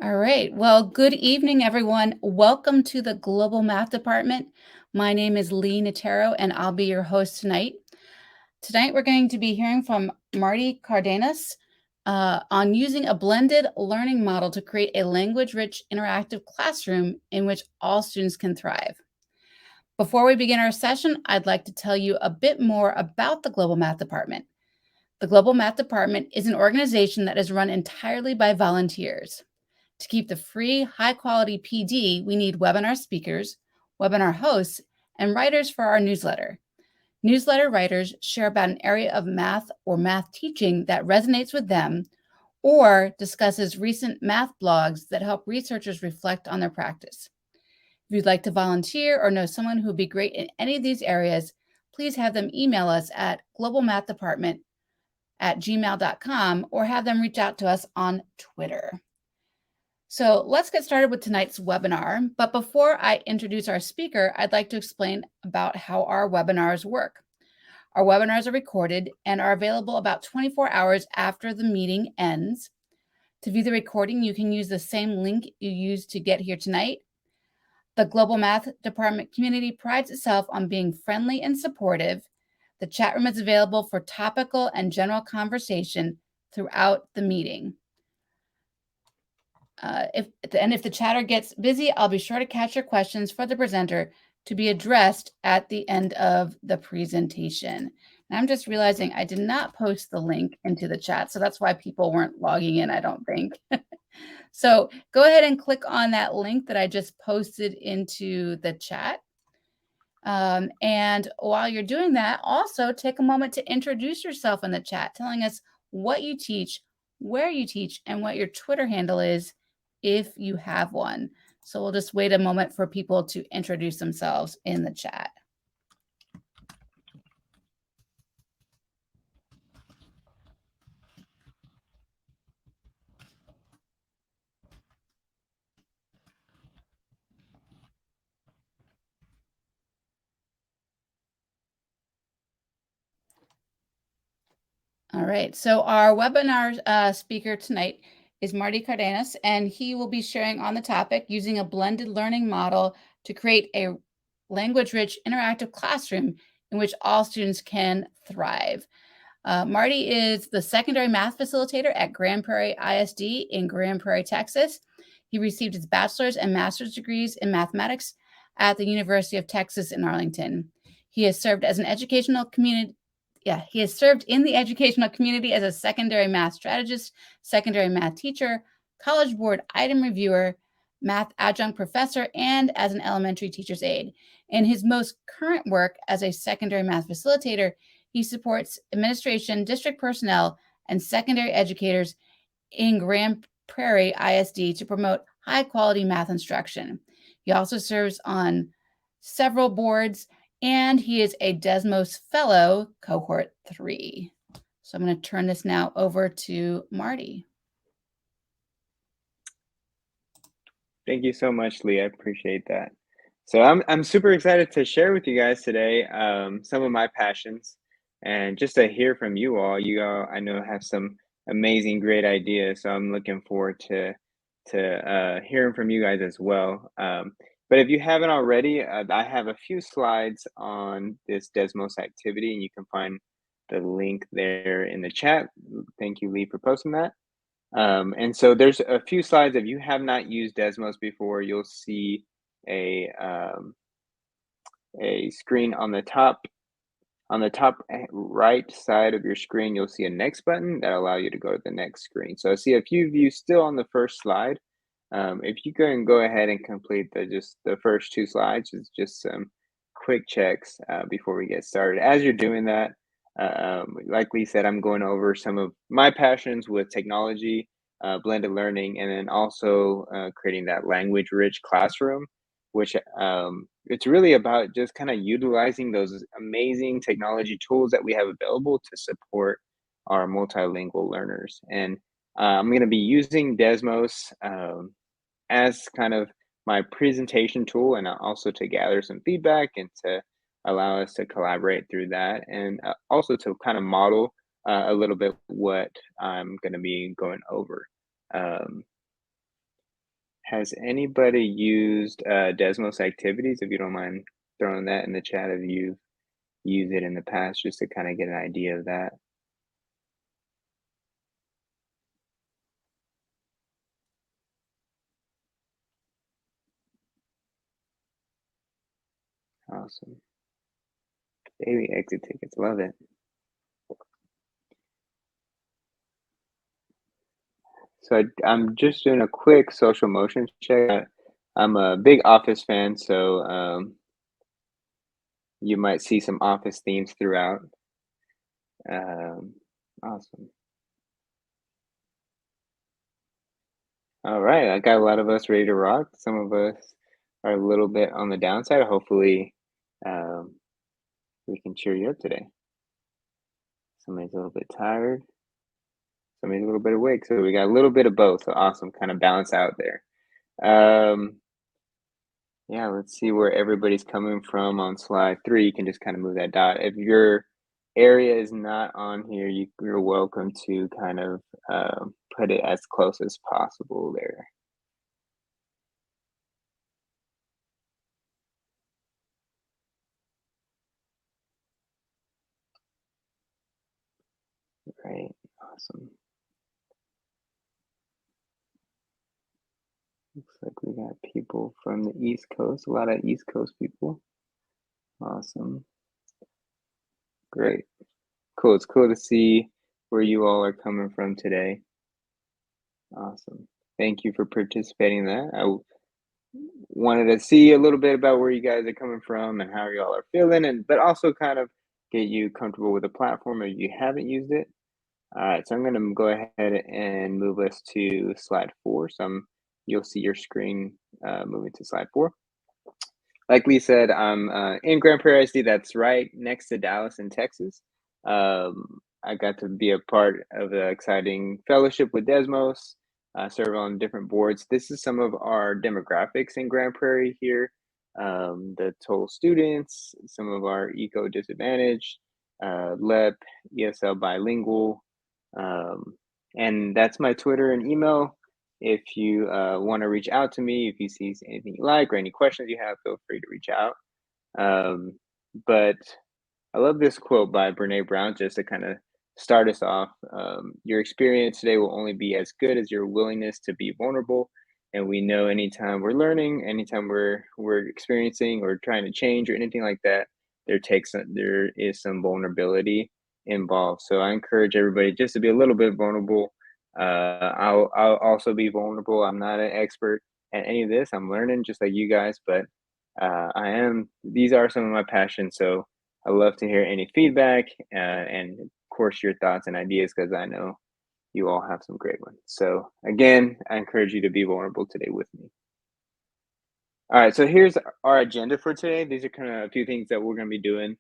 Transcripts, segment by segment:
All right. Well, good evening, everyone. Welcome to the Global Math Department. My name is Lee Natero, and I'll be your host tonight. Tonight, we're going to be hearing from Marty Cardenas on using a blended learning model to create a language-rich interactive classroom in which all students can thrive. Before we begin our session, I'd like to tell you a bit more about the Global Math Department. The Global Math Department is an organization that is run entirely by volunteers. To keep the free, high-quality PD, we need webinar speakers, webinar hosts, and writers for our newsletter. Newsletter writers share about an area of math or math teaching that resonates with them or discusses recent math blogs that help researchers reflect on their practice. If you'd like to volunteer or know someone who would be great in any of these areas, please have them email us at globalmathdepartment@gmail.com or have them reach out to us on Twitter. So let's get started with tonight's webinar. But before I introduce our speaker, I'd like to explain about how our webinars work. Our webinars are recorded and are available about 24 hours after the meeting ends. To view the recording, you can use the same link you used to get here tonight. The Global Math Department community prides itself on being friendly and supportive. The chat room is available for topical and general conversation throughout the meeting. If the chatter gets busy, I'll be sure to catch your questions for the presenter to be addressed at the end of the presentation. And I'm just realizing I did not post the link into the chat, so that's why people weren't logging in, I don't think. So go ahead and click on that link that I just posted into the chat. And while you're doing that, also take a moment to introduce yourself in the chat, telling us what you teach, where you teach, and what your Twitter handle is if you have one. So we'll just wait a moment for people to introduce themselves in the chat. All right, so our webinar speaker tonight is Marty Cardenas, and he will be sharing on the topic using a blended learning model to create a language-rich interactive classroom in which all students can thrive. Marty is the secondary math facilitator at Grand Prairie ISD in Grand Prairie, Texas. He received his bachelor's and master's degrees in mathematics at the University of Texas in Arlington. He has served as an educational community he has served in the educational community as a secondary math strategist, secondary math teacher, college board item reviewer, math adjunct professor, and as an elementary teacher's aide. In his most current work as a secondary math facilitator, he supports administration, district personnel, and secondary educators in Grand Prairie ISD to promote high-quality math instruction. He also serves on several boards, and he is a Desmos Fellow, Cohort 3. So I'm going to turn this now over to Marty. Thank you so much, Lee. I appreciate that. So I'm super excited to share with you guys today some of my passions, and just to hear from you all. You all, I know, have some amazing, great ideas. So I'm looking forward to hearing from you guys as well. But if you haven't already, I have a few slides on this Desmos activity, and you can find the link there in the chat. Thank you, Lee, for posting that. And so there's a few slides. If you have not used Desmos before, you'll see a screen on the top right side of your screen. You'll see a next button that allow you to go to the next screen. So I see a few of you still on the first slide. If you can go ahead and complete the first two slides, it's just some quick checks before we get started. As you're doing that, like Lee said, I'm going over some of my passions with technology, blended learning, and then also creating that language-rich classroom, which it's really about just kind of utilizing those amazing technology tools that we have available to support our multilingual learners. And I'm going to be using Desmos as kind of my presentation tool, and also to gather some feedback and to allow us to collaborate through that, and also to kind of model a little bit what I'm going to be going over. Has anybody used Desmos Activities? If you don't mind throwing that in the chat, if you've used it in the past, just to kind of get an idea of that. Awesome. Daily exit tickets, love it. So I'm just doing a quick social motion check. I'm a big Office fan, so you might see some Office themes throughout. Awesome. All right, I got a lot of us ready to rock. Some of us are a little bit on the downside. Hopefully, um, we can cheer you up today. Somebody's a little bit tired. Somebody's a little bit awake. So we got a little bit of both. So awesome, kind of balance out there. Yeah, let's see where everybody's coming from on slide 3. You can just kind of move that dot. If your area is not on here, you're welcome to kind of put it as close as possible there. Right, awesome. Looks like we got people from the East Coast, a lot of East Coast people. Awesome. Great. Cool. It's cool to see where you all are coming from today. Awesome. Thank you for participating in that. I wanted to see a little bit about where you guys are coming from and how y'all are feeling, and but also kind of get you comfortable with the platform if you haven't used it. All right, so I'm going to go ahead and move us to slide 4. You'll see your screen moving to slide 4. Like Lee said, I'm in Grand Prairie ISD. That's right next to Dallas in Texas. I got to be a part of the exciting fellowship with Desmos, serve on different boards. This is some of our demographics in Grand Prairie here. The total students, some of our eco disadvantaged, LEP, ESL bilingual, and that's my Twitter and email. If you want to reach out to me, if you see anything you like or any questions you have, feel free to reach out. But I love this quote by Brene Brown just to kind of start us off. Your experience today will only be as good as your willingness to be vulnerable. And we know anytime we're learning, anytime we're experiencing or trying to change or anything like that, there is some vulnerability involved. So I encourage everybody just to be a little bit vulnerable. I'll also be vulnerable. I'm not an expert at any of this. I'm learning just like you guys, but I am. These are some of my passions. So I love to hear any feedback and of course your thoughts and ideas because I know you all have some great ones. So again, I encourage you to be vulnerable today with me. All right, so here's our agenda for today. These are kind of a few things that we're going to be doing.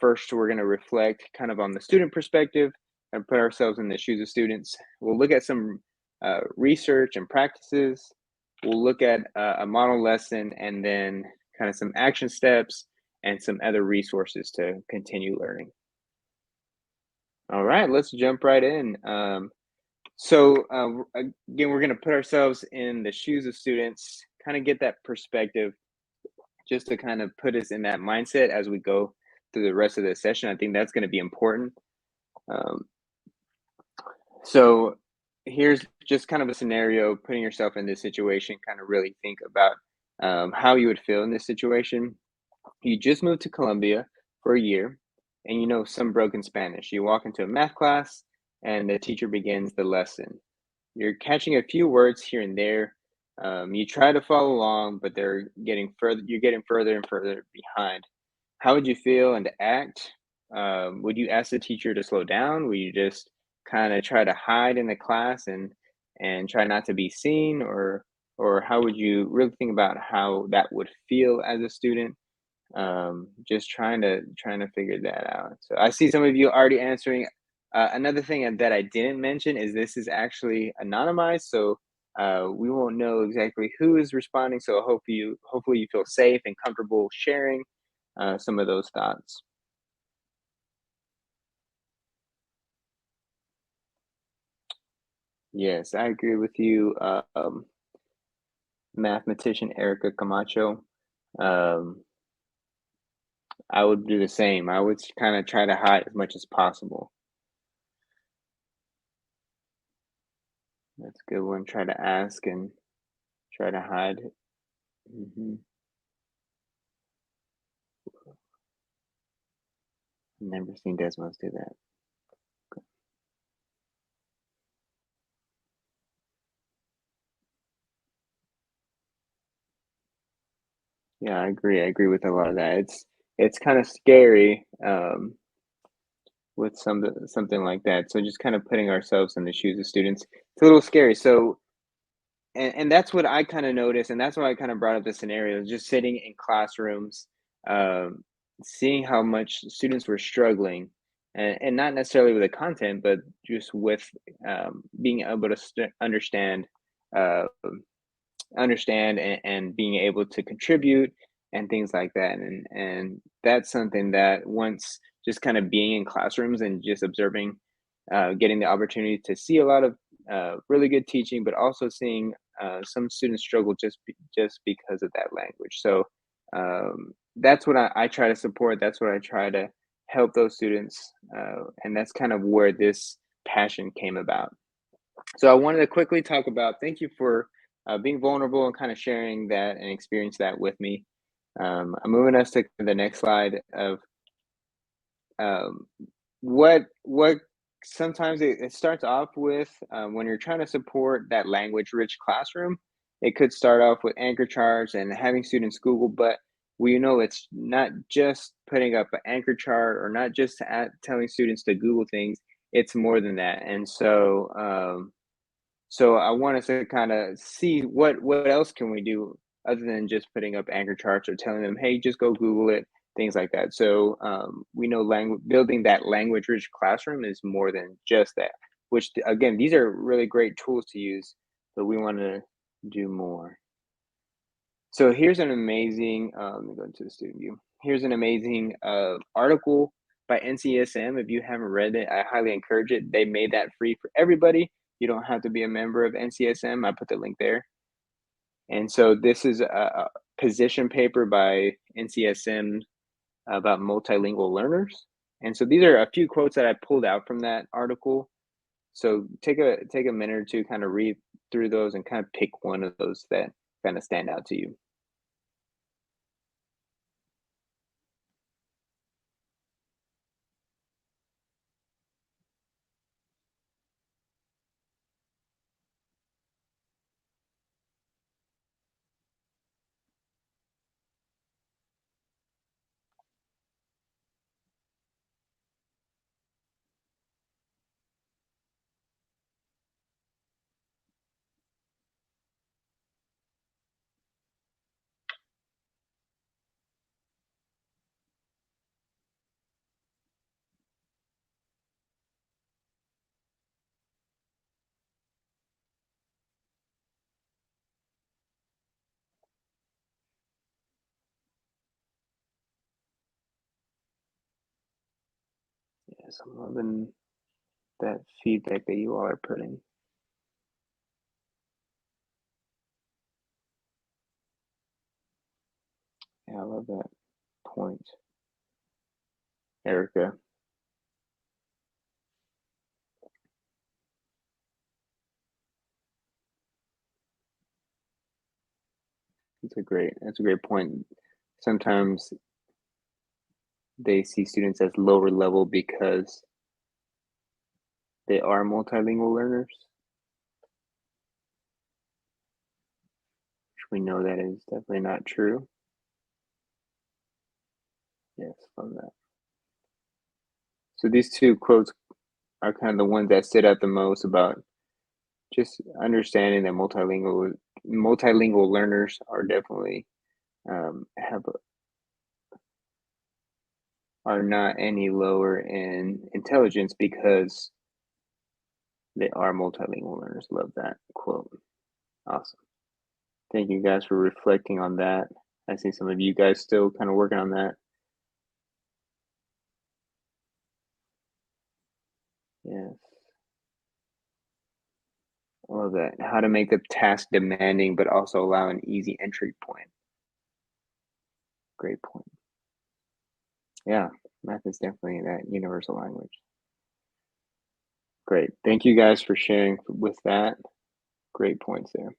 First, we're going to reflect kind of on the student perspective and put ourselves in the shoes of students. We'll look at some research and practices. We'll look at a model lesson and then kind of some action steps and some other resources to continue learning. All right, let's jump right in. Again, we're going to put ourselves in the shoes of students, kind of get that perspective just to kind of put us in that mindset as we go through the rest of the session. I think that's going to be important. Um, so here's just kind of a scenario, putting yourself in this situation, kind of really think about how you would feel in this situation. You just moved to Colombia for a year and you know some broken Spanish. You walk into a math class and the teacher begins the lesson. You're catching a few words here and there. You try to follow along, but you're getting further and further behind. How would you feel and act? Would you ask the teacher to slow down? Would you just kind of try to hide in the class and try not to be seen, or how would you really think about how that would feel as a student? Just trying to figure that out. So I see some of you already answering. Another thing that I didn't mention is this is actually anonymized, so we won't know exactly who is responding. So hopefully you feel safe and comfortable sharing some of those thoughts. Yes, I agree with you. mathematician Erica Camacho. Um, I would do the same. I would kind of try to hide as much as possible. That's a good one. Try to ask and try to hide. Hmm. Never seen Desmos do that. Yeah, I agree. I agree with a lot of that. It's kind of scary with something like that. So just kind of putting ourselves in the shoes of students, it's a little scary. So and that's what I kind of noticed, and that's why I kind of brought up the scenario, just sitting in classrooms, um, seeing how much students were struggling, and not necessarily with the content, but just with being able to uh, understand and being able to contribute and things like that. And that's something that once just kind of being in classrooms and just observing, getting the opportunity to see a lot of really good teaching, but also seeing some students struggle just because of that language. So that's what I try to support. That's what I try to help those students, and that's kind of where this passion came about. So I wanted to quickly talk about, thank you for being vulnerable and kind of sharing that and experience that with me. I'm moving us to the next slide of um, what sometimes it starts off with, when you're trying to support that language rich classroom. It could start off with anchor charts and having students Google, but we know it's not just putting up an anchor chart or not just telling students to Google things. It's more than that. And so I want us to kind of see what else can we do other than just putting up anchor charts or telling them, hey, just go Google it, things like that. So we know building that language rich classroom is more than just that. Which again, these are really great tools to use, but we want to do more. So here's an amazing. Let me go into the student view. Here's an amazing article by NCSM. If you haven't read it, I highly encourage it. They made that free for everybody. You don't have to be a member of NCSM. I put the link there. And so this is a position paper by NCSM about multilingual learners. And so these are a few quotes that I pulled out from that article. So take a minute or two, kind of read through those and kind of pick one of those that kind of stand out to you. Yes, I'm loving that feedback that you all are putting. Yeah, I love that point, Erica. That's a great point. Sometimes they see students as lower level because they are multilingual learners, which we know that is definitely not true. Yes, love that. So these two quotes are kind of the ones that stood out the most about just understanding that multilingual learners are definitely have are not any lower in intelligence because they are multilingual learners. Love that quote. Awesome. Thank you guys for reflecting on that. I see some of you guys still kind of working on that. Yes. I love that. How to make the task demanding, but also allow an easy entry point. Great point. Yeah, math is definitely that universal language. Great. Thank you guys for sharing with that. Great points there.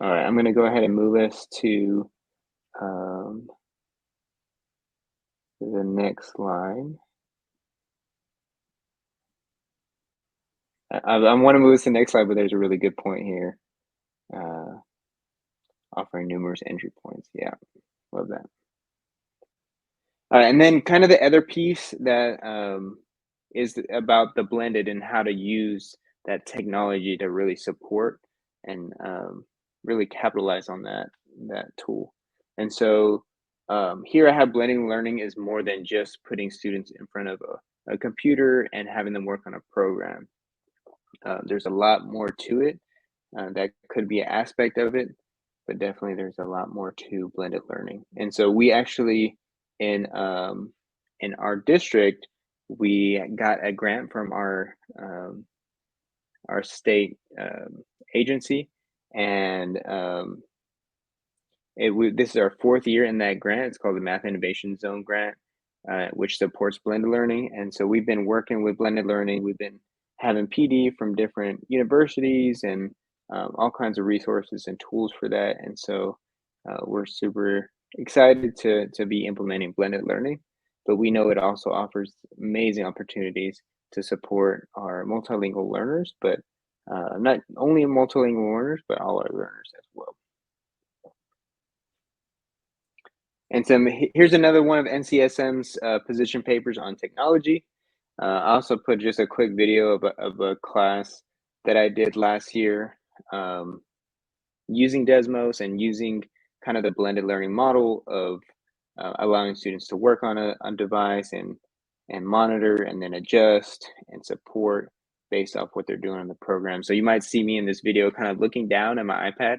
All right, I'm going to go ahead and move us to um, the next slide. I want to move us to the next slide, but there's a really good point here. Offering numerous entry points. Yeah, love that. And then kind of the other piece that is about the blended and how to use that technology to really support and really capitalize on that tool. And so here I have blending learning is more than just putting students in front of a computer and having them work on a program. There's a lot more to it. That could be an aspect of it, but definitely there's a lot more to blended learning. And so we actually in our district we got a grant from our state agency, and this is our fourth year in that grant. It's called the Math Innovation Zone Grant, which supports blended learning. And so we've been working with blended learning. We've been having PD from different universities and all kinds of resources and tools for that. And so we're super excited to be implementing blended learning. But we know it also offers amazing opportunities to support our multilingual learners, but not only multilingual learners, but all our learners as well. And here's another one of NCSM's position papers on technology. I also put just a quick video of a class that I did last year using Desmos and using kind of the blended learning model of allowing students to work on a device and monitor and then adjust and support based off what they're doing on the program. So you might see me in this video kind of looking down at my iPad.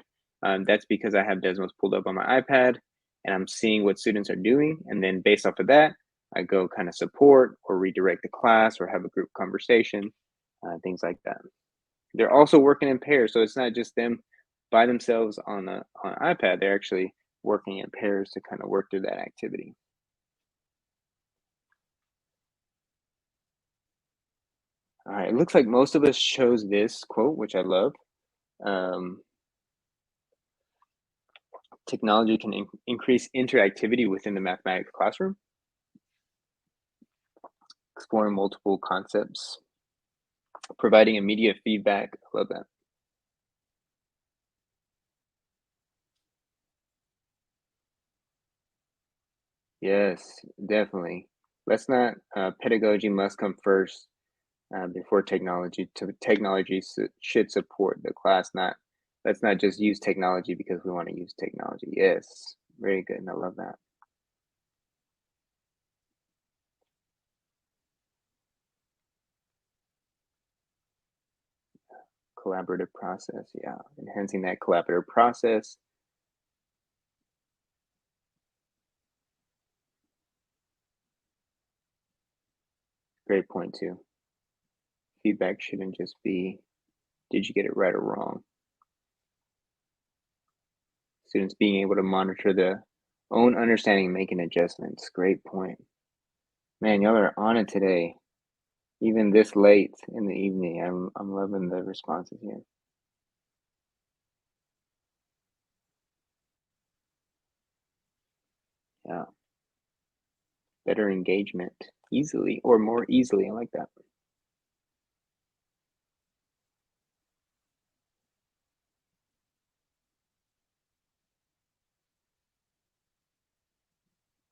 That's because I have Desmos pulled up on my iPad and I'm seeing what students are doing. And then based off of that, I go kind of support or redirect the class or have a group conversation, things like that. They're also working in pairs. So it's not just them by themselves on an iPad. They're actually working in pairs to kind of work through that activity. All right, it looks like most of us chose this quote, which I love. Technology can increase interactivity within the mathematics classroom, exploring multiple concepts, providing immediate feedback. I love that. Yes, definitely. Let's not, pedagogy must come first before technology. Technology should support the class, not, let's not just use technology because we want to use technology. Yes, very good. And I love that. Collaborative process. Yeah, enhancing that collaborative process. Great point too. Feedback shouldn't just be, did you get it right or wrong? Students being able to monitor their own understanding and making adjustments. Great point. Man, y'all are on it today. Even this late in the evening, I'm loving the responses here. Yeah. Better engagement easily or more easily. I like that.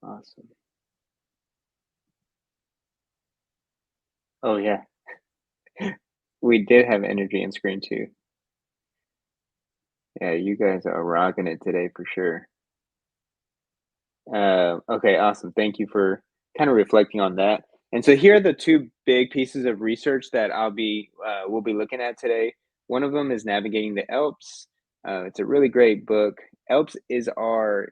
Awesome. Oh yeah. We did have energy and screen too. Yeah, you guys are rocking it today for sure. Okay, awesome. Thank you for kind of reflecting on that. And so here are the two big pieces of research that we'll be looking at today. One of them is Navigating the Alps. It's a really great book. Alps is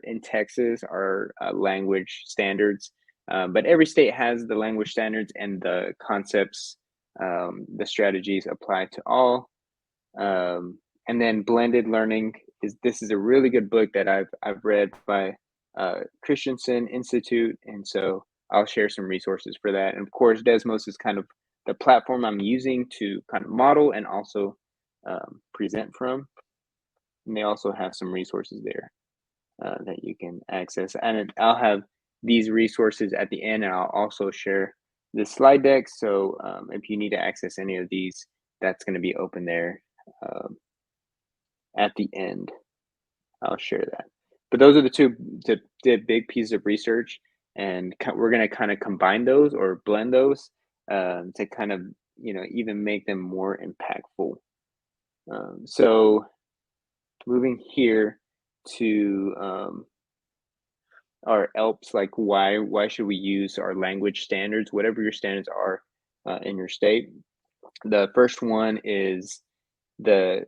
in Texas, our language standards. But every state has the language standards and the concepts, the strategies apply to all. And then blended learning is a really good book that I've read by Christensen Institute, and so I'll share some resources for that. And of course, Desmos is kind of the platform I'm using to kind of model and also present from. And they also have some resources there that you can access. And I'll have these resources at the end, and I'll also share the slide deck. So if you need to access any of these, that's going to be open there at the end. I'll share that. But those are the big pieces of research, and we're going to kind of combine those or blend those to kind of even make them more impactful. So moving here to our ELPs, like why should we use our language standards, whatever your standards are in your state. The first one is the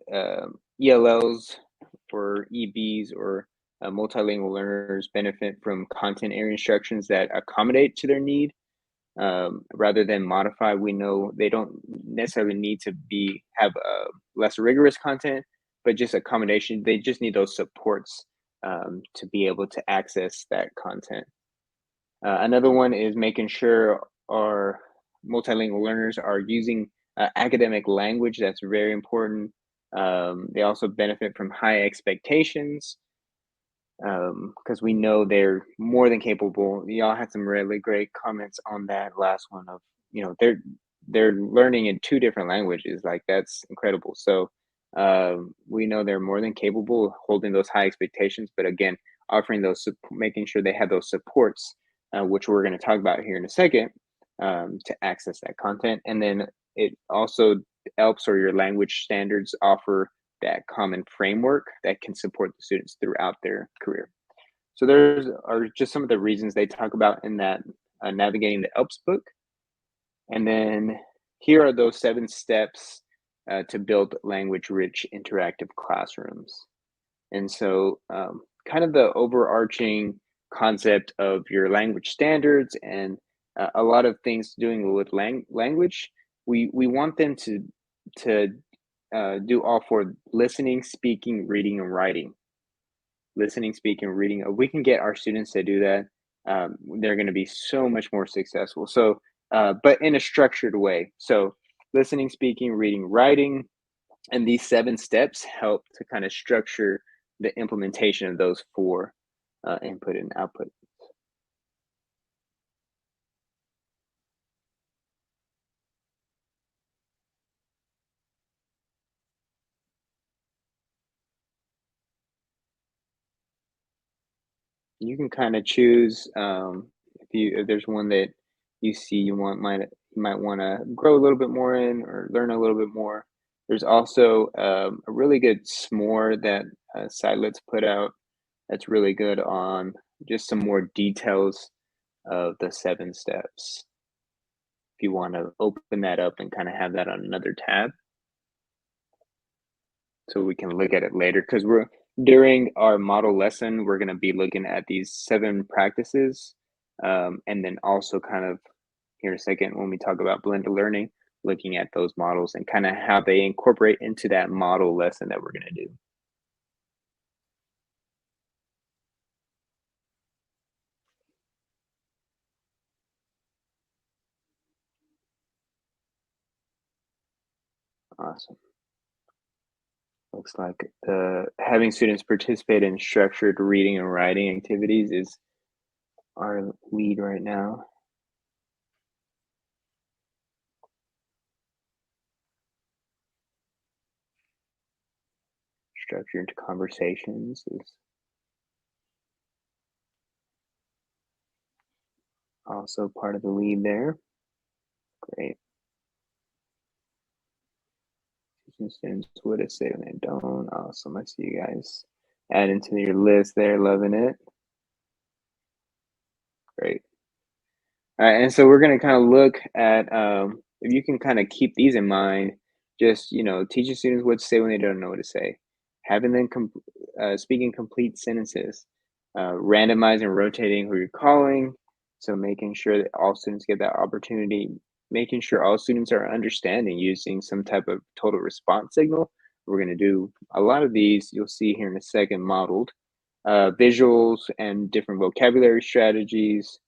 ELLs or EBs or multilingual learners benefit from content area instructions that accommodate to their need rather than modify. We know they don't necessarily need to have less rigorous content, but just accommodation. They just need those supports to be able to access that content. Another one is making sure our multilingual learners are using academic language. That's very important. They also benefit from high expectations because we know they're more than capable. Y'all had some really great comments on that last one of, they're learning in 2 different languages. Like that's incredible. So we know they're more than capable of holding those high expectations, but again, offering those, making sure they have those supports, which we're going to talk about here in a second, to access that content. And then it also ELPs or your language standards offer that common framework that can support the students throughout their career. So there's are just some of the reasons they talk about in that Navigating the ELPs book. And then here are those 7 steps to build language-rich interactive classrooms. And so kind of the overarching concept of your language standards and a lot of things doing with language, we want them to do all 4: listening, speaking, reading, and writing. Listening, speaking, reading. If we can get our students to do that, they're going to be so much more successful. So, but in a structured way. So, listening, speaking, reading, writing, and these 7 steps help to kind of structure the implementation of those 4 input and output. You can kind of choose if there's one that you see you might want to grow a little bit more in or learn a little bit more. There's also a really good s'more that Silets put out that's really good on just some more details of the 7 steps. If you want to open that up and kind of have that on another tab, so we can look at it later, because during our model lesson, we're going to be looking at these 7 practices, and then also kind of here in a second when we talk about blended learning, looking at those models and kind of how they incorporate into that model lesson that we're going to do. Awesome. Looks like having students participate in structured reading and writing activities is our lead right now. Structured conversations is also part of the lead there. Great. Teaching students what to say when they don't. Awesome. I see you guys adding to your list there. Loving it. Great. All right. And so we're going to kind of look at if you can kind of keep these in mind, just, teaching students what to say when they don't know what to say, having them speaking complete sentences, randomizing, rotating who you're calling, So making sure that all students get that opportunity, making sure all students are understanding using some type of total response signal. We're going to do a lot of these, you'll see here in a second, modeled visuals and different vocabulary strategies,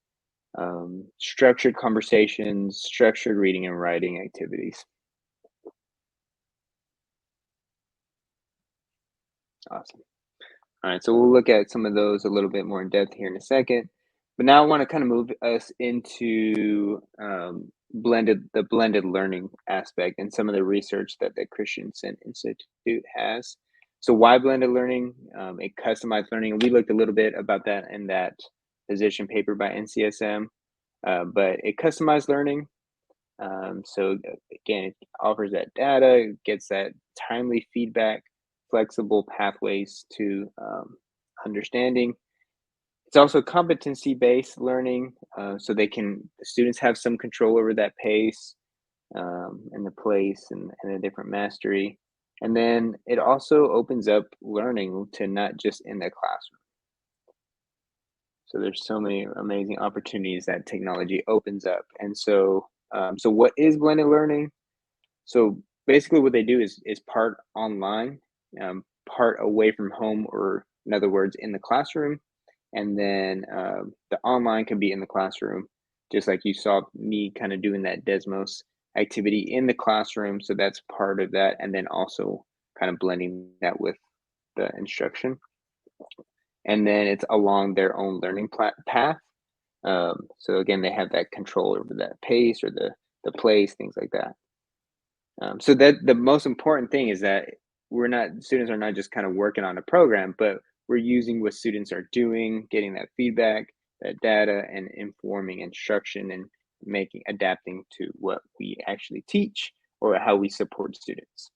structured conversations, structured reading and writing activities. Awesome. All right, so we'll look at some of those a little bit more in depth here in a second. But now I want to kind of move us into the blended learning aspect and some of the research that the Christensen Institute has. So why blended learning? A customized learning. And we looked a little bit about that in that position paper by NCSM. But a customized learning. So again, it offers that data, gets that timely feedback, flexible pathways to understanding. It's also competency-based learning, so the students have some control over that pace and the place and the different mastery. And then it also opens up learning to not just in the classroom. So there's so many amazing opportunities that technology opens up. And so, so what is blended learning? So basically, what they do is part online, part away from home, or in other words, in the classroom, and then the online can be in the classroom, just like you saw me kind of doing that Desmos activity in the classroom. So that's part of that, and then also kind of blending that with the instruction. And then it's along their own learning path. So again, they have that control over that pace or the place, things like that. So that the most important thing is that students are not just kind of working on a program, but we're using what students are doing, getting that feedback, that data, and informing instruction and adapting to what we actually teach or how we support students.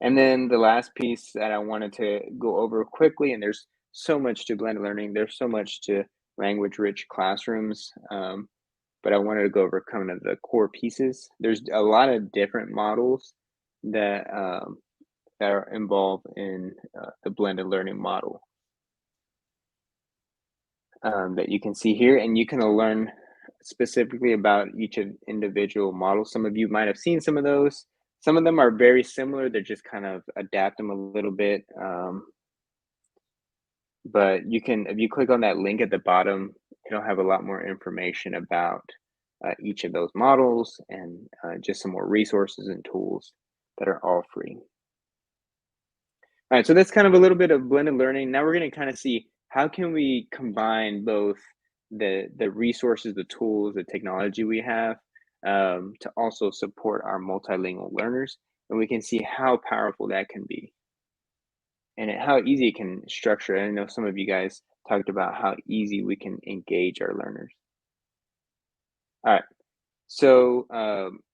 And then the last piece that I wanted to go over quickly, and there's so much to blended learning, there's so much to language-rich classrooms, but I wanted to go over kind of the core pieces. There's a lot of different models that that are involved in the blended learning model that you can see here, and you can learn specifically about each of individual models. Some of you might have seen some of those. Some of them are very similar. They're just kind of adapt them a little bit. But you can, if you click on that link at the bottom, it'll have a lot more information about each of those models and just some more resources and tools that are all free. All right, so that's kind of a little bit of blended learning. Now we're going to kind of see how can we combine both the resources, the tools, the technology we have to also support our multilingual learners, and we can see how powerful that can be and how easy it can structure. I know some of you guys talked about how easy we can engage our learners. All right, so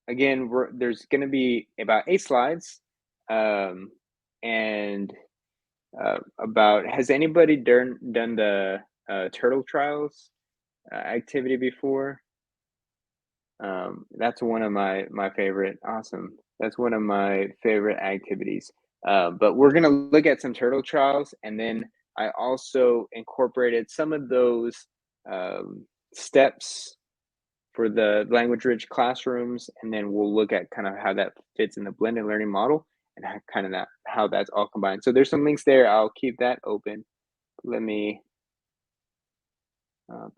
again, there's going to be about 8 slides, and has anybody done the turtle trials activity before? That's one of my favorite. Awesome. That's one of my favorite activities. But we're gonna look at some turtle trials, and then I also incorporated some of those steps for the language-rich classrooms, and then we'll look at kind of how that fits in the blended learning model and how that's all combined. So there's some links there. I'll keep that open. Let me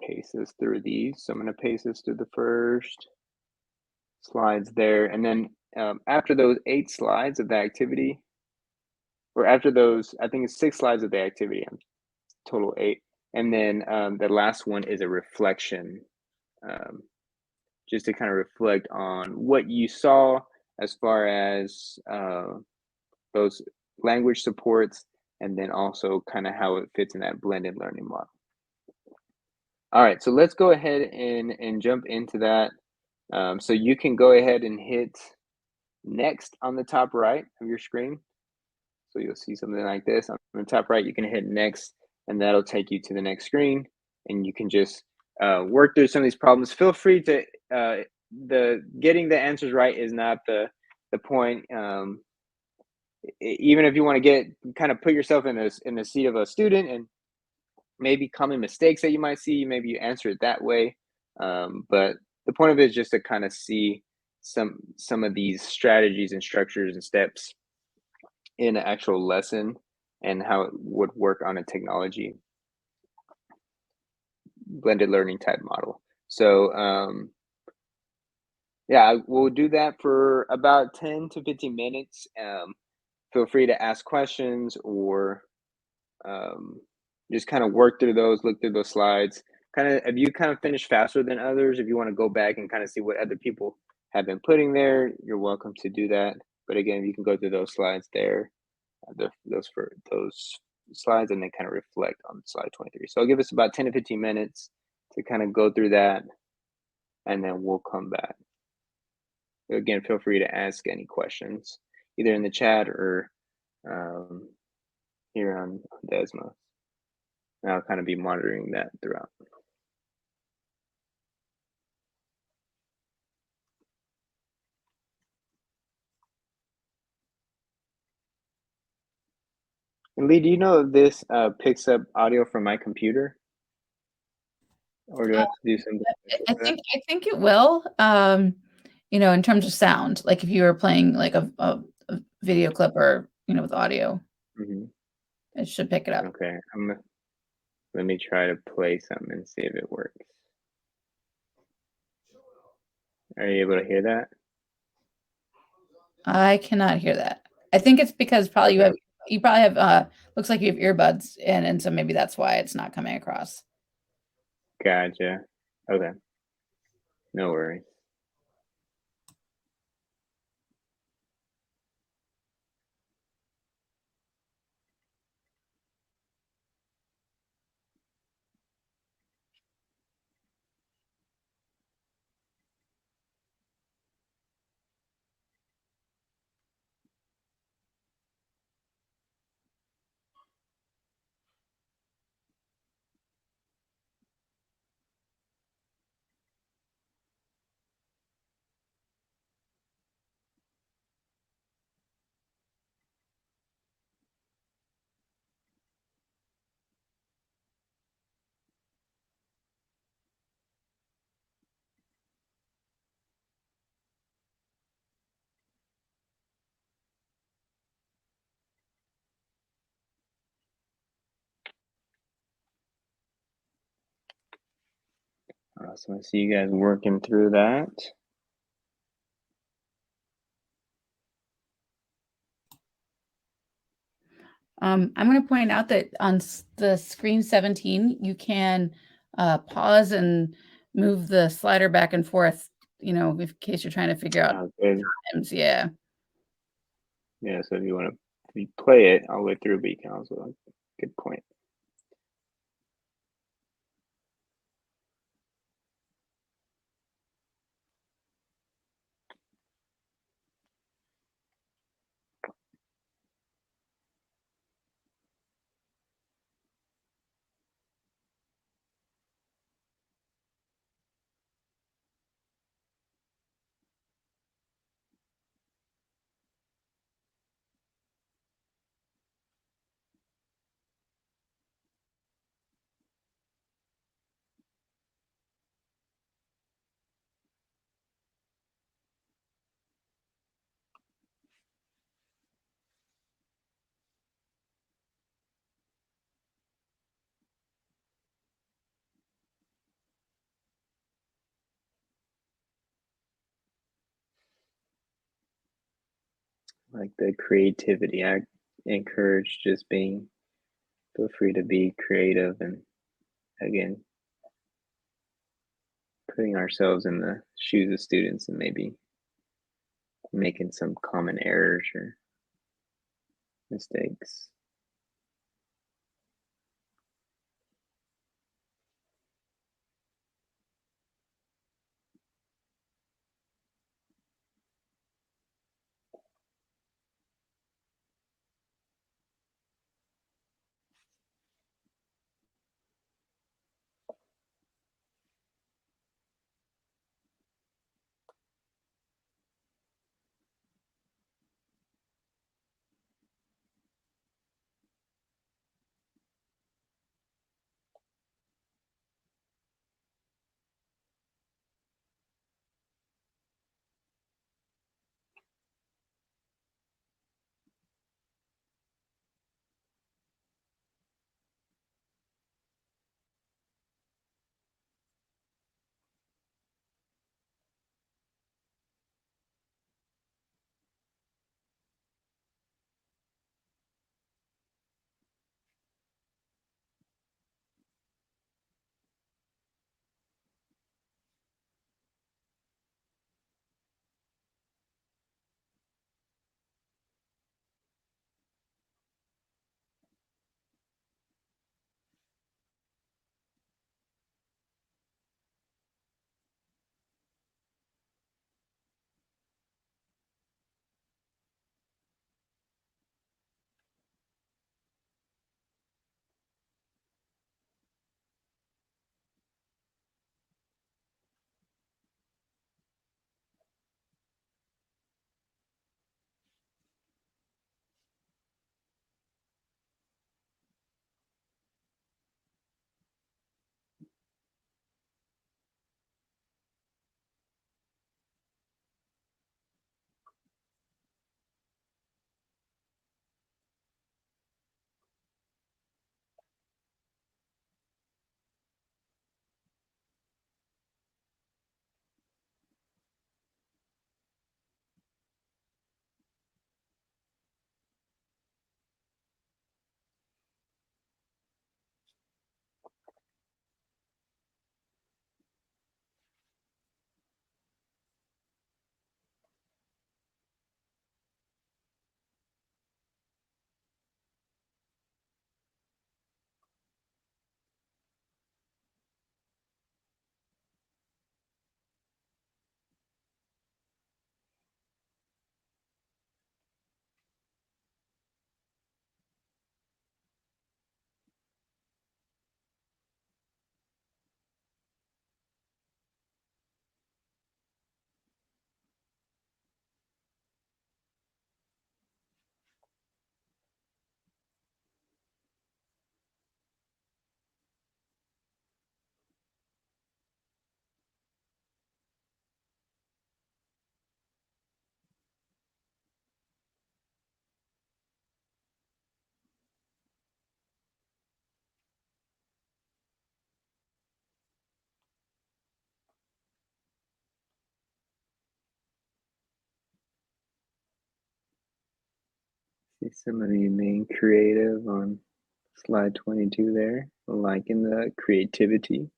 paste this through these. So I'm going to paste this through the first slides there, and then after those 8 slides of the activity, or after those, I think it's 6 slides of the activity, total 8, and then the last one is a reflection. Just to kind of reflect on what you saw as far as those language supports, and then also kind of how it fits in that blended learning model. All right, so let's go ahead and jump into that. So you can go ahead and hit next on the top right of your screen. So you'll see something like this on the top right. You can hit next, and that'll take you to the next screen, and you can just work through some of these problems. Feel free to getting the answers right is not the point. Even if you want to kind of put yourself in the seat of a student and maybe common mistakes that you might see, maybe you answer it that way. But the point of it is just to kind of see some of these strategies and structures and steps in an actual lesson and how it would work on a technology blended learning type model. So yeah, we'll do that for about 10 to 15 minutes. Feel free to ask questions or um, just kind of work through those, look through those slides. Kind of, if you kind of finish faster than others, if you want to go back and kind of see what other people have been putting there, you're welcome to do that. But again, you can go through those slides there, those slides, and then kind of reflect on slide 23. So I'll give us about 10 to 15 minutes to kind of go through that, and then we'll come back. Again, feel free to ask any questions, either in the chat or um, here on Desmos. And I'll kind of be monitoring that throughout. And Lee, do you know if this picks up audio from my computer? Or do I have to do something I for that? I think it will. In terms of sound, like if you were playing like a video clip or with audio, Mm-hmm. it should pick it up. Okay, let me try to play something and see if it works. Are you able to hear that? I cannot hear that. I think it's because probably Okay, you probably have looks like you have earbuds in, and so maybe that's why it's not coming across. gotcha. Okay, no worries. Awesome. I see you guys working through that. I'm going to point out that on the screen 17, you can pause and move the slider back and forth, in case you're trying to figure out Good. times. Yeah. Yeah, so if you want to play it all the way through, but you can also, good point. Like the creativity, I encourage just feel free to be creative and again, putting ourselves in the shoes of students and maybe making some common errors or mistakes. See some of you being creative on slide 22 there, liking the creativity.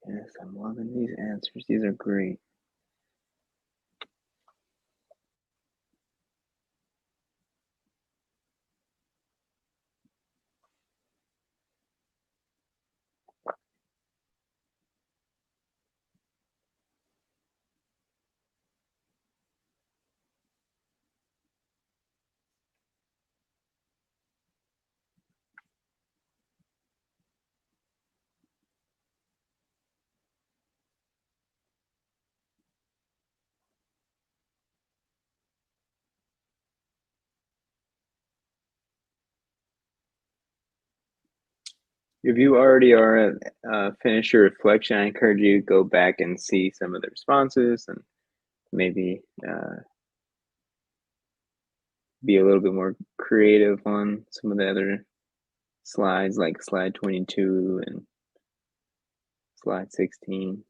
Yes, I'm loving these answers. These are great. If you already are finished your reflection, I encourage you to go back and see some of the responses and maybe be a little bit more creative on some of the other slides, like slide 22 and slide 16.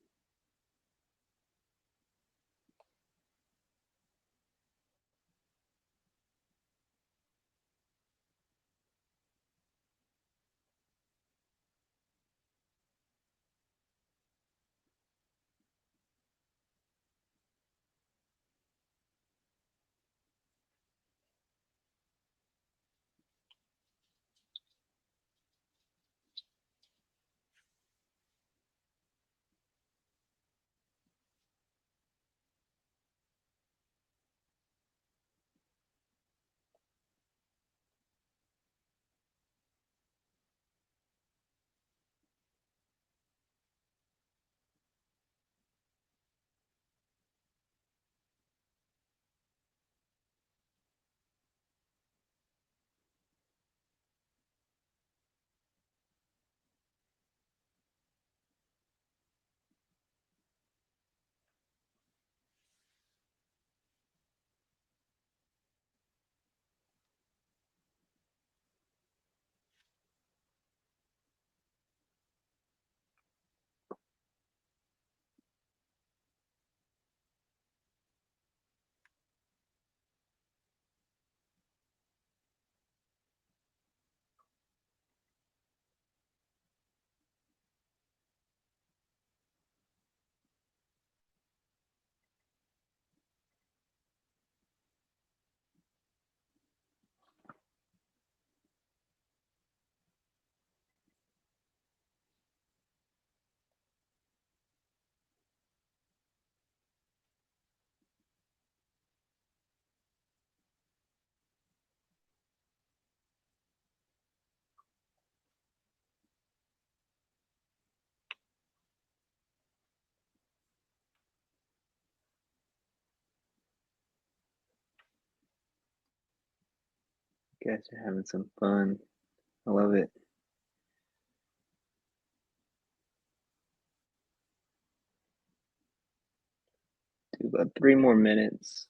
You guys are having some fun. I love it. Do about 3 more minutes.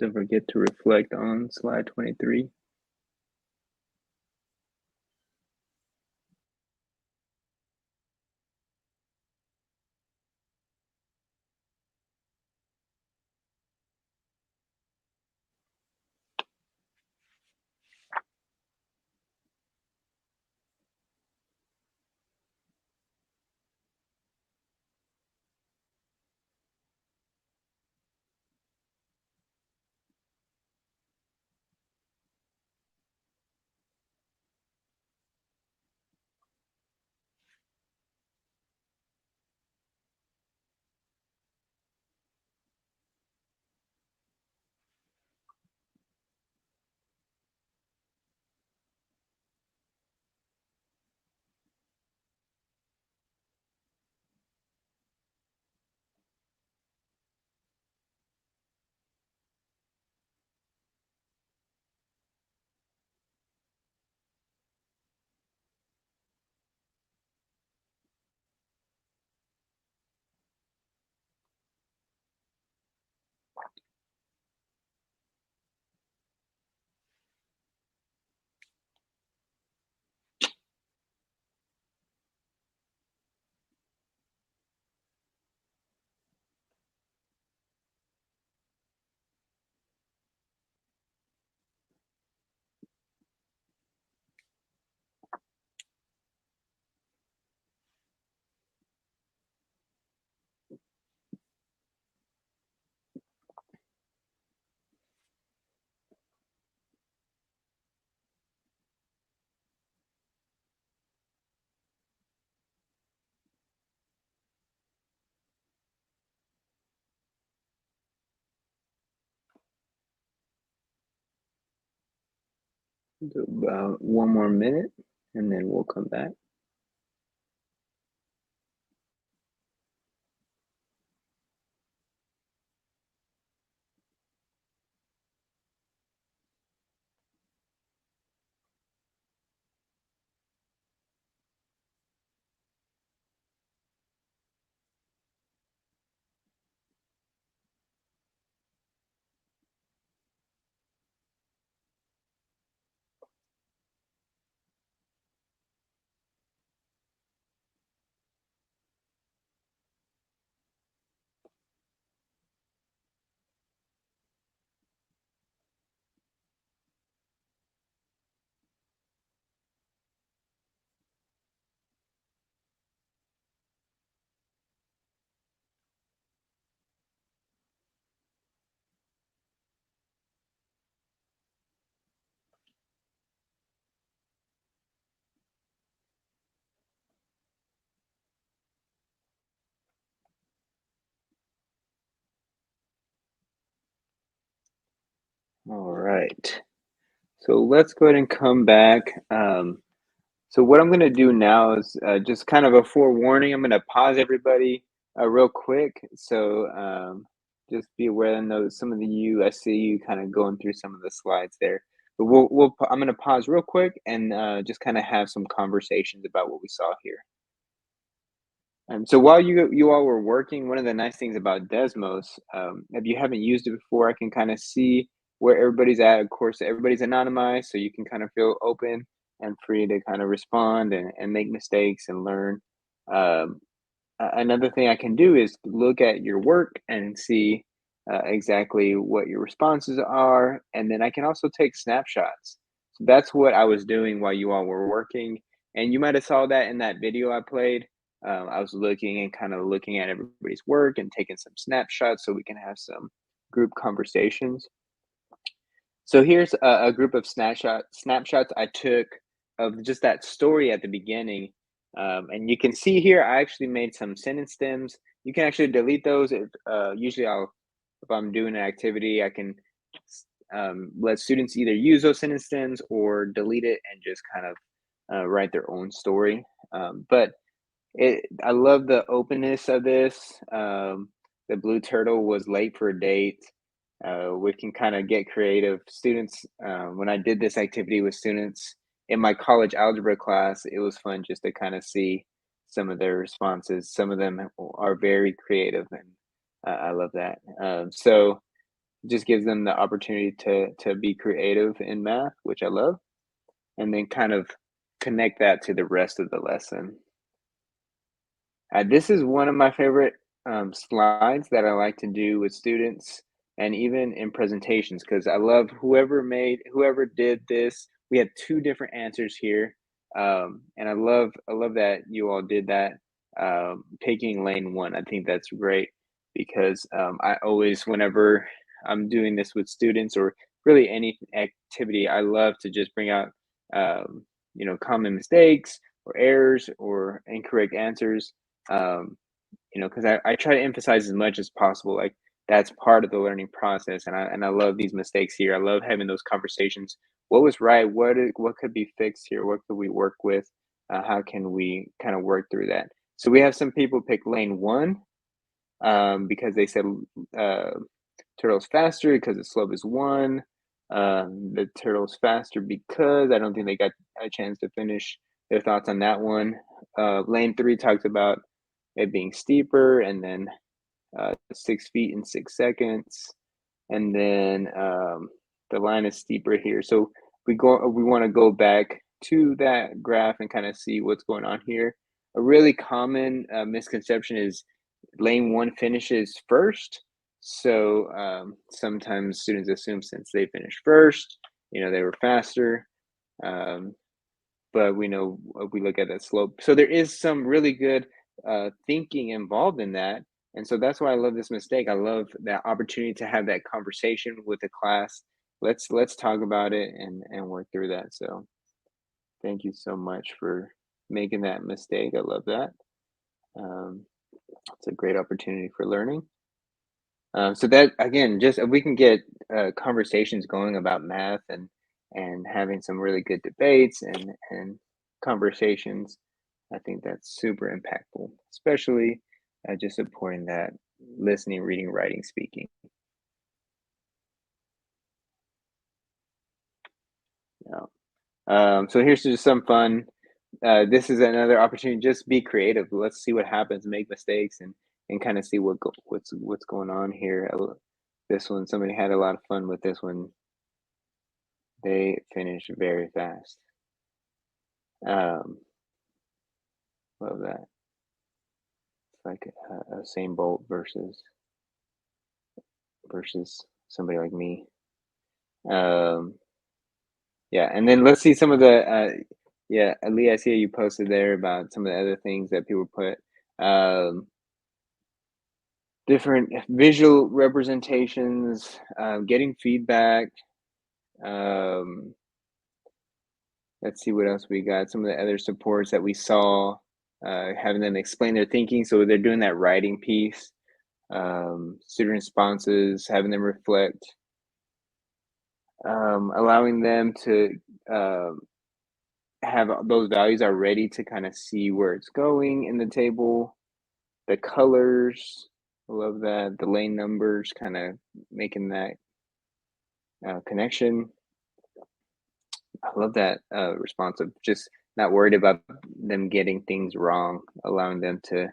Don't forget to reflect on slide 23. Do about 1 more minute, and then we'll come back. All right. So let's go ahead and come back. So what I'm going to do now is just kind of a forewarning. I'm going to pause everybody real quick. So just be aware. I know some of you, I see you kind of going through some of the slides there. But I'm going to pause real quick and just kind of have some conversations about what we saw here. So while you all were working, one of the nice things about Desmos, if you haven't used it before, I can kind of see where everybody's at. Of course, everybody's anonymized, so you can kind of feel open and free to kind of respond and make mistakes and learn. Um, Another thing I can do is look at your work and see exactly what your responses are, and then I can also take snapshots. So that's what I was doing while you all were working, and you might have saw that in that video I played. I was looking and kind of looking at everybody's work and taking some snapshots so we can have some group conversations. So here's a group of snapshots I took of just that story at the beginning. And you can see here, I actually made some sentence stems. You can actually delete those. Usually if I'm doing an activity, I can let students either use those sentence stems or delete it and just kind of write their own story. But I love the openness of this. The blue turtle was late for a date. We can kind of get creative. Students, when I did this activity with students in my college algebra class, it was fun just to kind of see some of their responses. Some of them are very creative, and I love that. So it just gives them the opportunity to be creative in math, which I love, and then kind of connect that to the rest of the lesson. This is one of my favorite slides that I like to do with students and even in presentations because I love whoever did this. We had two different answers here, and I love that you all did that. Taking lane one, I think that's great because I always, whenever I'm doing this with students or really any activity, I love to just bring out common mistakes or errors or incorrect answers because I try to emphasize as much as possible, like that's part of the learning process, and I love these mistakes here. I love having those conversations. What was right? What could be fixed here? What could we work with? How can we kind of work through that? So we have some people pick lane one because they said uh, turtle's faster because the slope is one. The turtle's faster because I don't think they got a chance to finish their thoughts on that one. Lane three talks about it being steeper, and then 6 feet in 6 seconds, and then the line is steeper here. So we want to go back to that graph and kind of see what's going on here. A really common misconception is lane one finishes first. So sometimes students assume since they finished first, they were faster. Um, but we know we look at that slope. So there is some really good thinking involved in that. And so that's why I love this mistake. I love that opportunity to have that conversation with the class. Let's talk about it and work through that. So thank you so much for making that mistake. I love that. Um, it's a great opportunity for learning. So that again, just if we can get conversations going about math and and having some really good debates and conversations. I think that's super impactful, especially just supporting that listening, reading, writing, speaking. Yeah. So here's just some fun. This is another opportunity. Just be creative. Let's see what happens. Make mistakes and kind of see what's going on here. This one, somebody had a lot of fun with this one. They finished very fast. Um, love that. It's like a same bolt versus somebody like me. Um, yeah, and then let's see some of the yeah, Lee, I see you posted there about some of the other things that people put. Um, different visual representations, getting feedback. Um, let's see what else we got. Some of the other supports that we saw, having them explain their thinking. So they're doing that writing piece, student responses, having them reflect, allowing them to have those values already to kind of see where it's going in the table, the colors. I love that. The lane numbers, kind of making that connection. I love that response of just not worried about them getting things wrong, allowing them to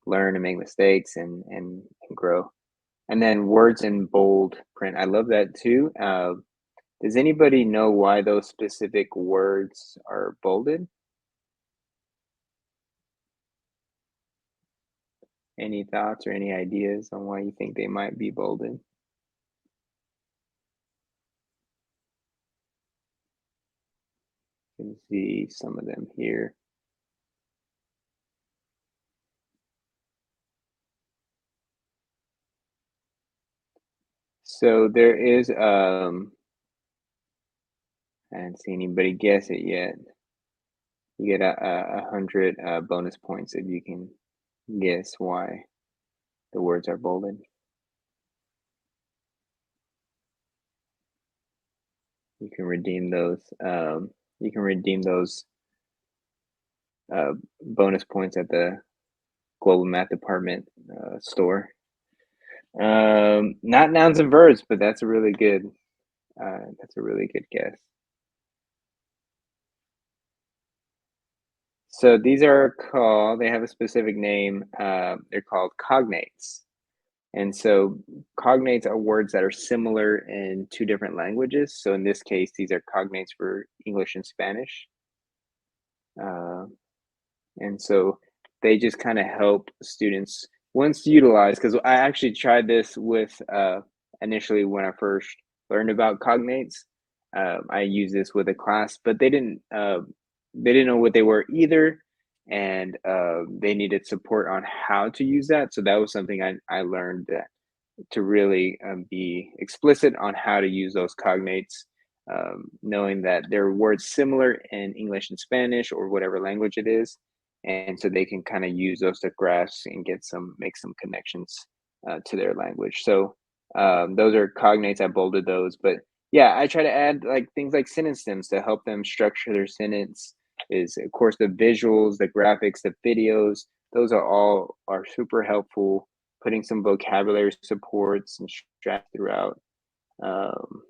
learn and make mistakes and grow. And then words in bold print. I love that too. Does anybody know why those specific words are bolded? Any thoughts or any ideas on why you think they might be bolded? You can see some of them here. So there is, I haven't seen anybody guess it yet. You get a hundred bonus points if you can guess why the words are bolded. You can redeem those. You can redeem those bonus points at the Global Math Department store. Not nouns and verbs, but that's a really good. That's a really good guess. So these are called. They have a specific name. They're called cognates. And so cognates are words that are similar in two different languages. So in this case, these are cognates for English and Spanish. Uh, and so they just kind of help students once utilized, because I actually tried this with initially when I first learned about cognates. I used this with a class, but they didn't know what they were either, and they needed support on how to use that. So that was something I learned that to really be explicit on how to use those cognates, knowing that there are words similar in English and Spanish or whatever language it is, and so they can kind of use those to grasp and make some connections to their language. So those are cognates. I bolded those, but yeah, I try to add like things like sentence stems to help them structure their sentence. Is of course the visuals, the graphics, the videos. Those are super helpful, putting some vocabulary supports and strats throughout. Um,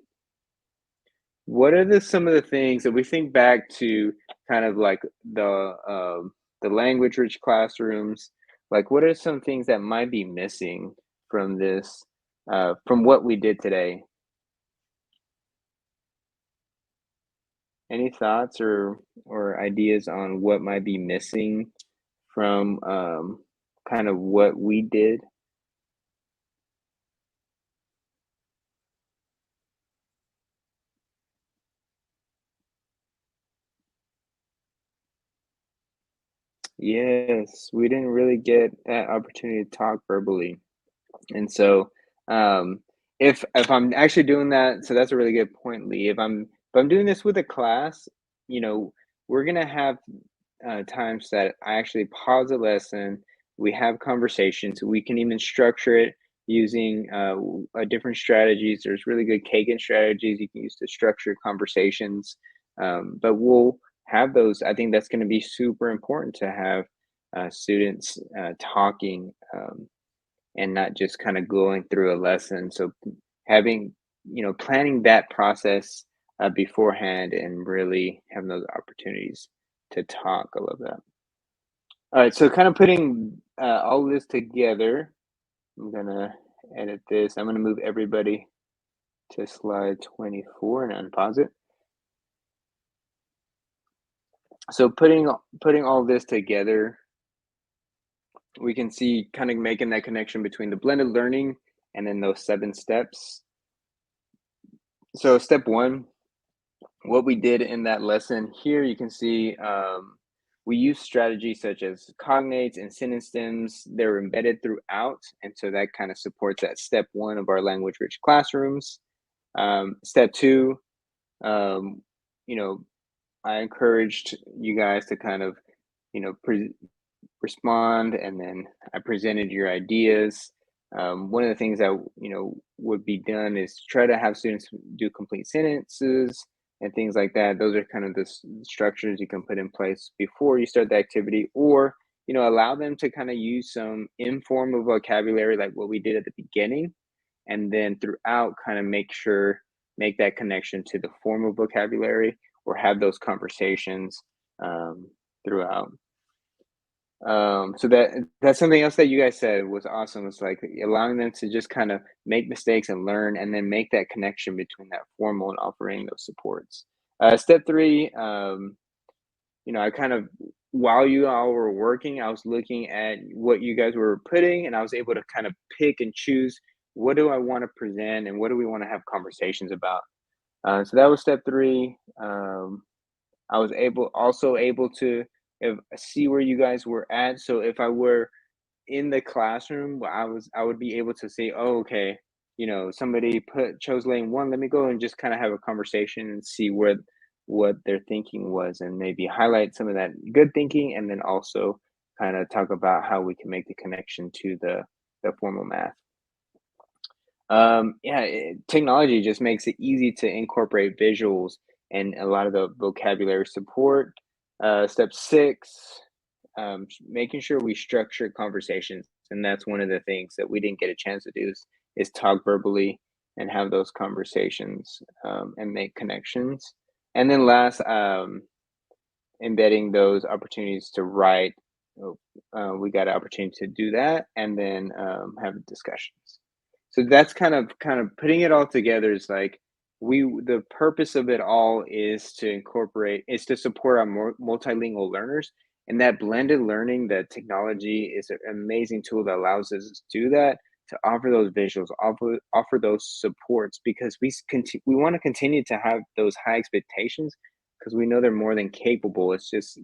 what are some of the things that we think back to, kind of like the language rich classrooms? Like, what are some things that might be missing from this, from what we did today? Any thoughts or ideas on what might be missing from kind of what we did? Yes, we didn't really get that opportunity to talk verbally. And so, if I'm actually doing that, so that's a really good point, Lee. If I'm doing this with a class, you know, we're gonna have times that I actually pause a lesson, we have conversations, we can even structure it using different strategies. There's really good Kagan strategies you can use to structure conversations. But we'll have those. I think that's going to be super important to have students talking and not just kind of going through a lesson. So having, planning that process beforehand and really having those opportunities to talk. I love that. All right, so kind of putting all this together, I'm gonna edit this. I'm gonna move everybody to slide 24 and unpause it. So putting all this together, we can see kind of making that connection between the blended learning and then those 7 steps. So step 1, what we did in that lesson here, you can see we use strategies such as cognates and sentence stems. They're embedded throughout, and so that kind of supports that step 1 of our language rich classrooms. Step 2, you know, I encouraged you guys to kind of, respond, and then I presented your ideas. One of the things that would be done is try to have students do complete sentences and things like that. Those are kind of the structures you can put in place before you start the activity, or allow them to kind of use some informal vocabulary like what we did at the beginning, and then throughout kind of make that connection to the formal vocabulary, or have those conversations throughout. So that's something else that you guys said was awesome. It's like allowing them to just kind of make mistakes and learn, and then make that connection between that formal and offering those supports. Step 3, I kind of, while you all were working, I was looking at what you guys were putting, and I was able to kind of pick and choose, what do I want to present and what do we want to have conversations about. So that was step 3. I was also able to see where you guys were at. So if I were in the classroom, I would be able to say, oh, okay, somebody chose lane 1. Let me go and just kind of have a conversation and see what their thinking was, and maybe highlight some of that good thinking, and then also kind of talk about how we can make the connection to the formal math. Technology just makes it easy to incorporate visuals and a lot of the vocabulary support. Step 6, making sure we structure conversations, and that's one of the things that we didn't get a chance to do is talk verbally and have those conversations, and make connections. And then last, embedding those opportunities to write. We got an opportunity to do that, and then have discussions. So that's kind of putting it all together. Is like the purpose of it all is to support our multilingual learners, and that blended learning, that technology is an amazing tool that allows us to do that, to offer those visuals, offer those supports, because we want to continue to have those high expectations, because we know they're more than capable. It's just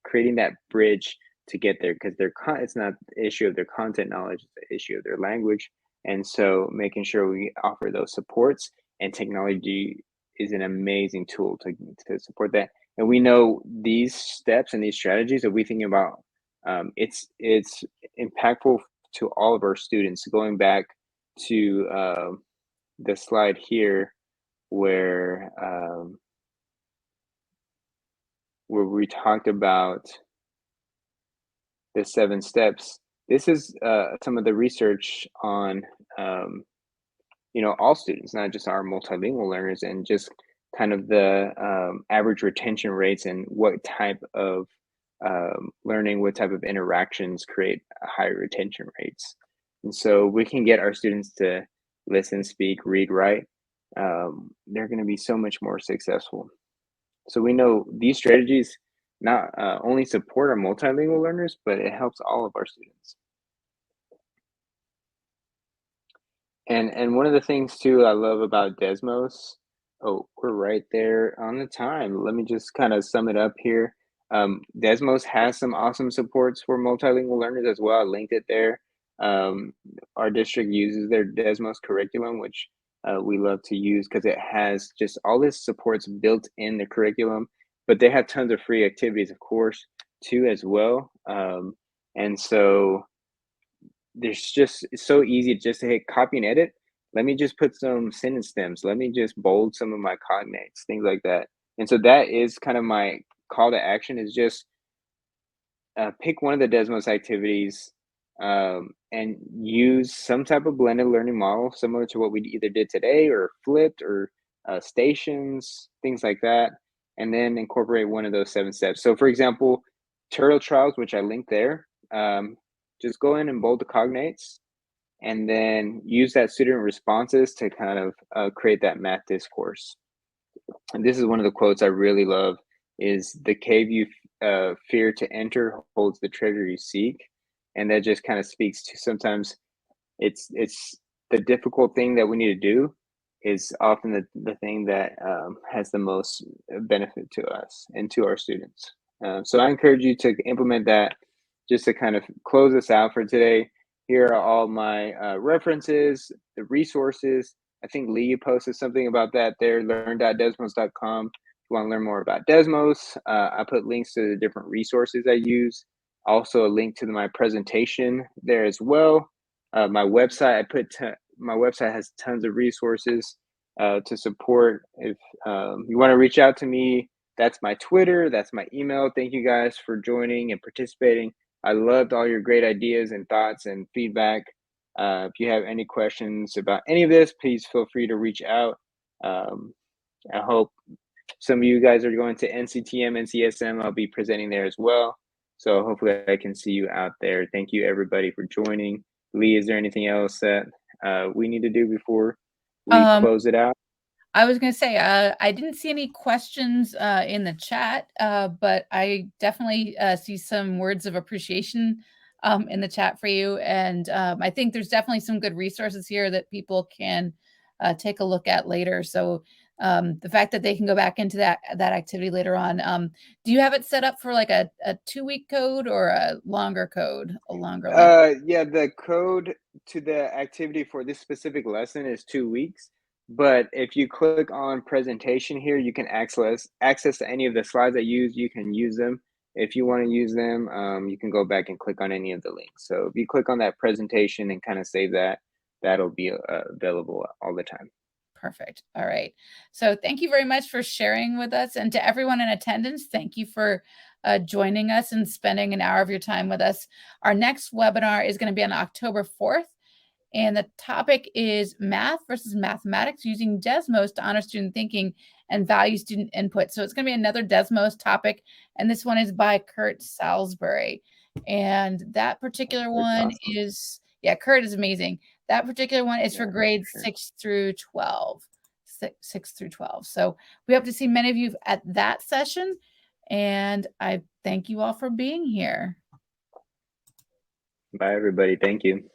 creating that bridge to get there, because it's not the issue of their content knowledge, it's the issue of their language. And so making sure we offer those supports, and technology is an amazing tool to support that. And we know these steps and these strategies that we think about, it's impactful to all of our students. Going back to the slide here where we talked about the 7 steps. This is some of the research on all students, not just our multilingual learners, and just kind of the average retention rates, and what type of learning, what type of interactions create higher retention rates. And so we can get our students to listen, speak, read, write. They're going to be so much more successful. So we know these strategies not only support our multilingual learners, but it helps all of our students. And one of the things too I love about Desmos, oh, we're right there on the time. Let me just kind of sum it up here. Desmos has some awesome supports for multilingual learners as well. I linked it there. Our district uses their Desmos curriculum, which we love to use, because it has just all this supports built in the curriculum, but they have tons of free activities, of course, too, as well. And so there's just it's so easy just to hit copy and edit. Let me just put some sentence stems. Let me just bold some of my cognates, things like that. And so that is kind of my call to action is just pick one of the Desmos activities and use some type of blended learning model similar to what we either did today or flipped or stations, things like that, and then incorporate one of those 7 steps. So, for example, turtle trials, which I linked there, just go in and bold the cognates and then use that student responses to kind of create that math discourse. And this is one of the quotes I really love is the cave you fear to enter holds the treasure you seek. And that just kind of speaks to sometimes it's the difficult thing that we need to do is often the thing that has the most benefit to us and to our students. So I encourage you to implement that. Just to kind of close us out for today, here are all my references, the resources. I think Lee posted something about that there, learn.desmos.com. If you want to learn more about Desmos, I put links to the different resources I use. Also a link to my presentation there as well. My website, my website has tons of resources to support. If you want to reach out to me, that's my Twitter, that's my email. Thank you guys for joining and participating. I loved all your great ideas and thoughts and feedback. If you have any questions about any of this, please feel free to reach out. I hope some of you guys are going to NCTM, NCSM. I'll be presenting there as well. So hopefully I can see you out there. Thank you everybody for joining. Lee, is there anything else that we need to do before we close it out? I was going to say, I didn't see any questions in the chat, but I definitely see some words of appreciation in the chat for you. And I think there's definitely some good resources here that people can take a look at later. So the fact that they can go back into that activity later on. Do you have it set up for like a 2-week code or a longer code, a longer length? Yeah, the code to the activity for this specific lesson is 2 weeks. But if you click on presentation here, you can access any of the slides I use. You can use them. If you want to use them, you can go back and click on any of the links. So if you click on that presentation and kind of save that, that'll be available all the time. Perfect. All right. So thank you very much for sharing with us. And to everyone in attendance, thank you for joining us and spending an hour of your time with us. Our next webinar is going to be on October 4th. And the topic is math versus mathematics using Desmos to honor student thinking and value student input. So it's going to be another Desmos topic. And this one is by Kurt Salisbury. And that particular one is, yeah, Kurt is amazing. That particular one is for grades 6 through 12. 6 through 12. So we hope to see many of you at that session. And I thank you all for being here. Bye, everybody. Thank you.